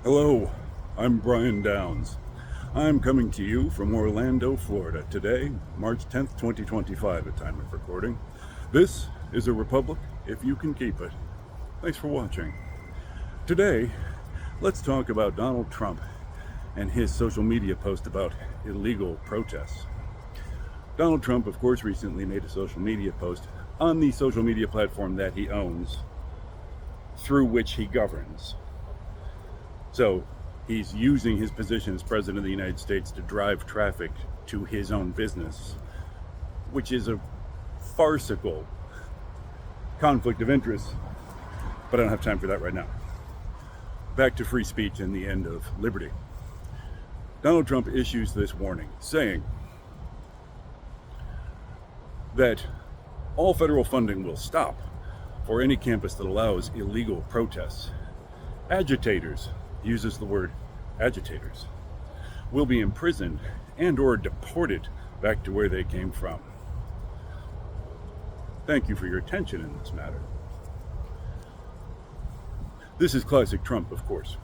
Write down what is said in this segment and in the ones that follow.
Hello, I'm Brian Downs. I'm coming to you from Orlando, Florida. Today, March 10th, 2025, at time of recording. This is a republic if you can keep it. Thanks for watching. Today, let's talk about Donald Trump and his social media post about illegal protests. Donald Trump, of course, recently made a social media post on the social media platform that he owns, through which he governs. So he's using his position as president of the United States to drive traffic to his own business, which is a farcical conflict of interest, but I don't have time for that right now. Back to free speech and the end of liberty. Donald Trump issues this warning, saying that all federal funding will stop for any campus that allows illegal protests. Agitators, uses the word agitators, will be imprisoned and or deported back to where they came from. Thank you for your attention in this matter. This is classic Trump, of course.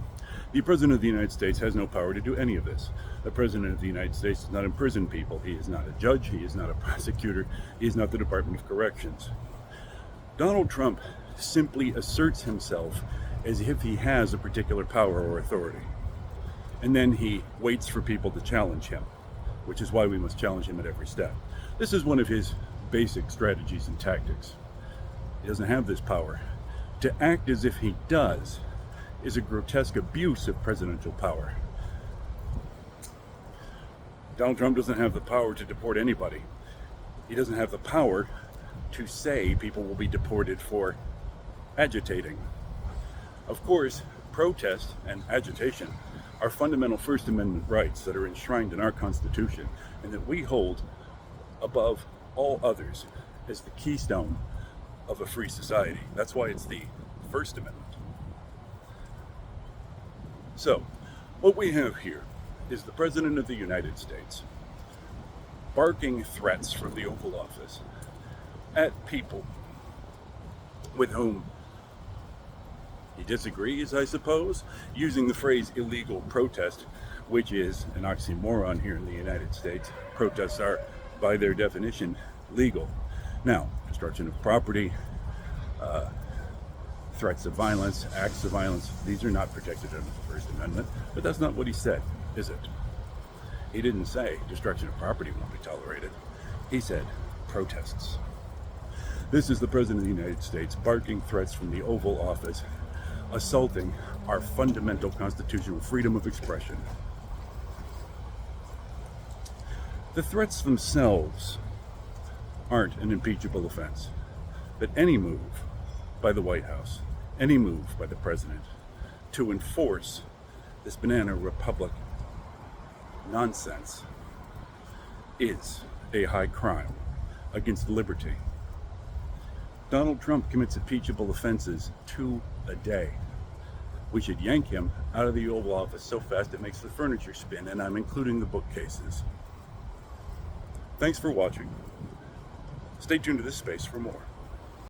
The President of the United States has no power to do any of this. The President of the United States does not imprison people. He is not a judge. He is not a prosecutor. He is not the Department of Corrections. Donald Trump simply asserts himself as if he has a particular power or authority. And then he waits for people to challenge him, which is why we must challenge him at every step. This is one of his basic strategies and tactics. He doesn't have this power. To act as if he does is a grotesque abuse of presidential power. Donald Trump doesn't have the power to deport anybody. He doesn't have the power to say people will be deported for agitating. Of course, protest and agitation are fundamental First Amendment rights that are enshrined in our Constitution and that we hold above all others as the keystone of a free society. That's why it's the First Amendment. So, what we have here is the President of the United States barking threats from the Oval Office at people with whom he disagrees, I suppose, using the phrase illegal protest, which is an oxymoron here in the United States. Protests are, by their definition, legal. Now, destruction of property, threats of violence, acts of violence, these are not protected under the First Amendment, but that's not what he said, is it? He didn't say destruction of property won't be tolerated. He said protests. This is the President of the United States barking threats from the Oval Office, assaulting our fundamental constitutional freedom of expression. The threats themselves aren't an impeachable offense, but any move by the White House, any move by the President to enforce this banana republic nonsense is a high crime against liberty. Donald Trump commits impeachable offenses 2 a day. We should yank him out of the Oval Office so fast it makes the furniture spin, and I'm including the bookcases. Thanks for watching. Stay tuned to this space for more.